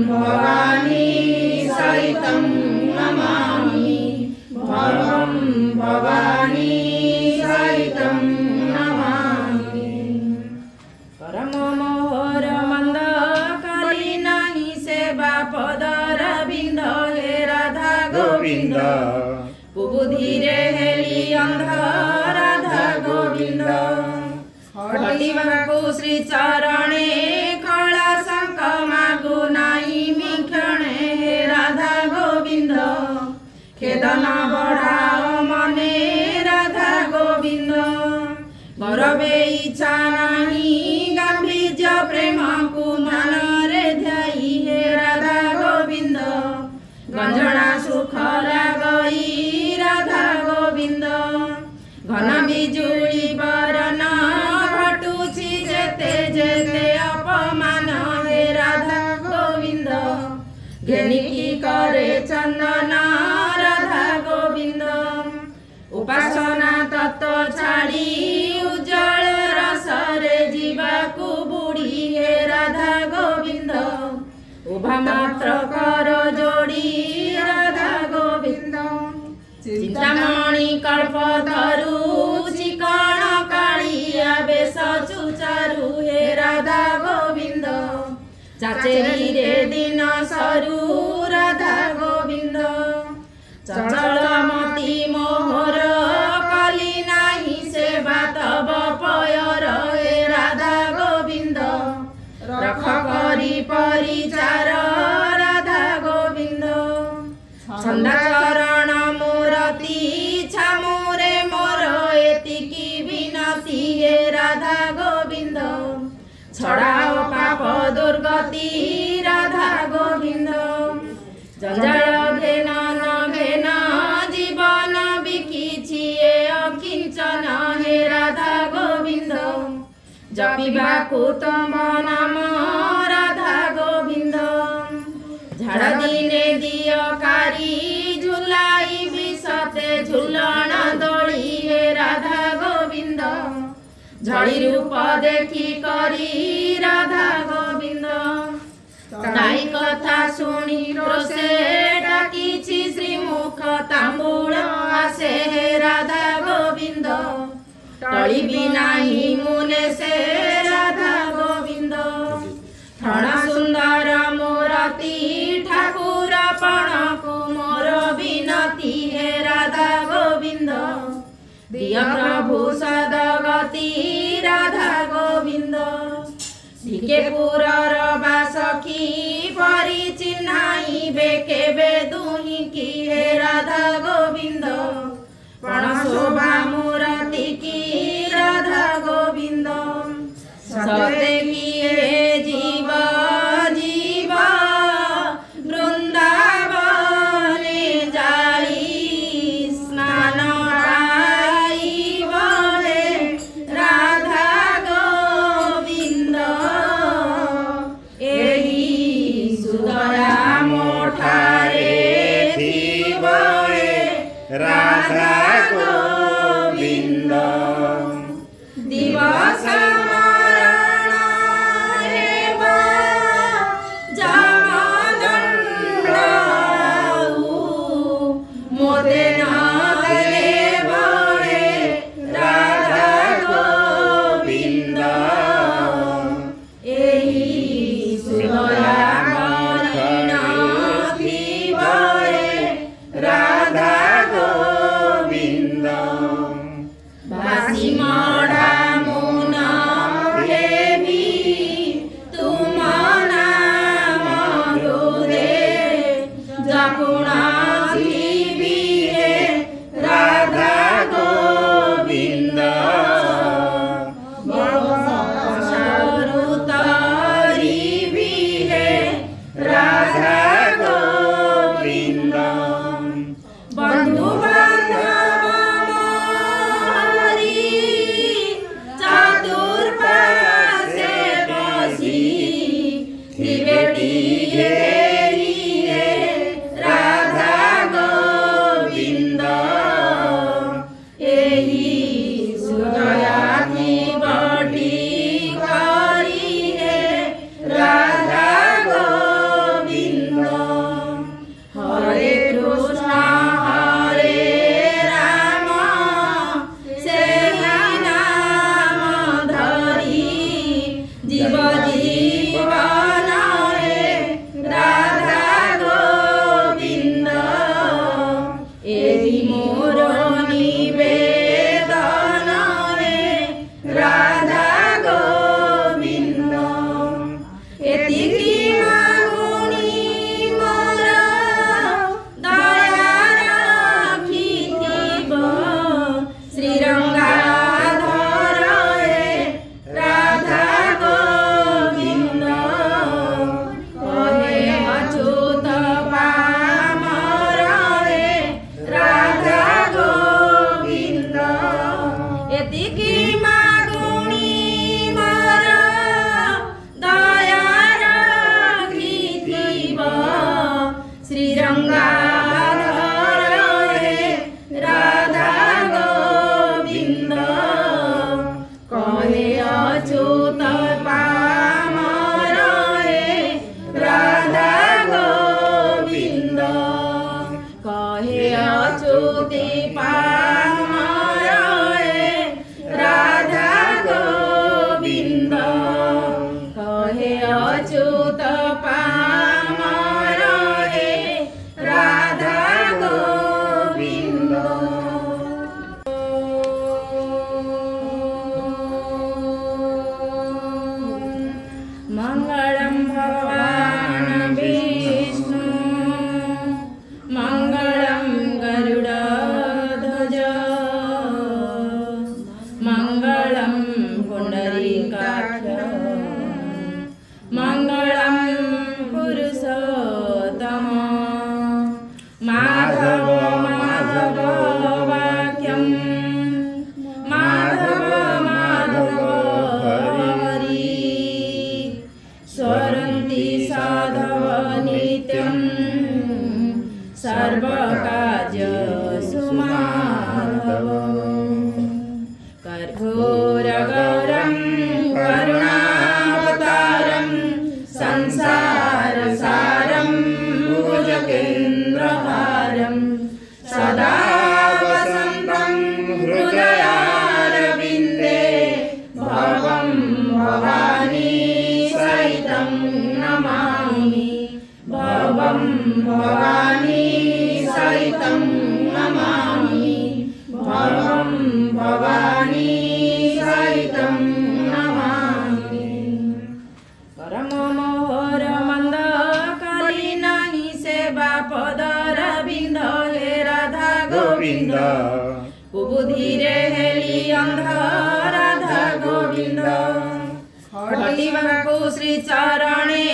भवानी सहितं नमामि भवं भवानी सहितं नमामि। परम मोहर मंद कली नहीं सेवा पदर बिंद हे राधा गोविंद बुद्धिरे हेली अंध राधा गोविंद हटिबाकु श्री चरणे कला शंख मागु नाई मिक्षणे हे राधा गोविंद खेदन बढ़ाओ मने राधा गोविंद गौरवे इच्छा नहीं गांभीर्य प्रेम को मनरे ध्याई हे राधा गोविंद गंजना सुख लागई राधा गोविंद घन बिजुली बरन घटुछि जेते जेते अपमान हे राधा गोविंद घेनिकी करे चंदन राधा गोविंद उपासना तत्व छाड़ी उज्जवल रसरे जीवाकु बुढ़ी हे राधा गोविंद उभा मात्र कर जोड़ी राधा गोविंद चिंतामणि कल्पतरु चिकण कालिया बेश चुचारु हे राधा गोविंद चाचेरी रे दिन सरू राधा गोविंद चंचलमती मोहर कली नाही सेवा तब पयर हे राधा गोविंद रख करी परिचार राधा गोविंद छंदा चरण मूरति छामुरे मोर एतिकी विनती हे राधा गोविंद छड़ाओ पाप दुर्गति राधा गोविंद जंजाल घेन न घेन जीवन बिकिछि अकिंचन हे राधा गोविंद जपिबाकु तम नाम राधा गोविंद झाड़ दिने दियकारी झुलाई विषते झुलन दोली हे राधा गोविंद झड़ी रूप देखी करी राधा गोविंद ताई कथा शुणी रोषे डाकिछि श्रीमुख तांबूल आसे हे राधा गोविंद टळिबी नाही मुने से राधा गोविंद क्षण सुंदर मूरति ठाकुर पण को मोर विनती हे राधा गोविंद दिय प्रभु सदगति राधा गोविंद टिके पुरर बासखी परि चिन्हाई बेकेबे दुही की हे राधा गोविंद पण शोभा मूरति की राधा गोविंद सते किए जीव जीव वृंदावने जाई स्नान पाइब हे राधा गोविंद एही सुदया मोठारे थीब हे राधा गोविंद दिवस मरण हेब जमदण्ड मोते न देव हे राधा गोविंद एही सुदया मरण थीब हे राधा गोविंद बासी मढ़ा मुना मोर निवेदन हे राधा गोविंद एतिकी मागुणी मोर दया राखिथिब श्रीरंगाधर हे राधा गोविंद कहे अच्युत पामर हे राधा गोविंद एतिकी मागुणी मोर दया राखिथिब श्रीरंगाधर हे राधा गोविंद कहे अच्युत पामर हे राधा गोविंद कहे अच्युति पामर हे राधा गोविंद कहे अच्युत पामर हे राधा गोविंद मंगलम भगवान विष्णु मंगलम गरुड़ध्वज मंगलम पुंडरीकाक्ष मंगलम पुरुषोत्तम माधव माधव वाक्यम माधव माधव हरि स्वरन्ति साधव नित्यं सर्वकार्येषु माधव कर्पूरगौरं करुणावतारं संसारसारं भुजगेन्द्रहारं सदा वसन्तं हृदयारविन्दे भवं भवानी सहितं नमामि भवं भवानी सहितं नमामि भवं भवानी सहितं नमामि परम मोहर मंद कालिनानी सेवा पदरविंद हे राधा गोविंद कुबुधिरे हेली अंध राधा गोविंद हटिबाकु श्री चरणे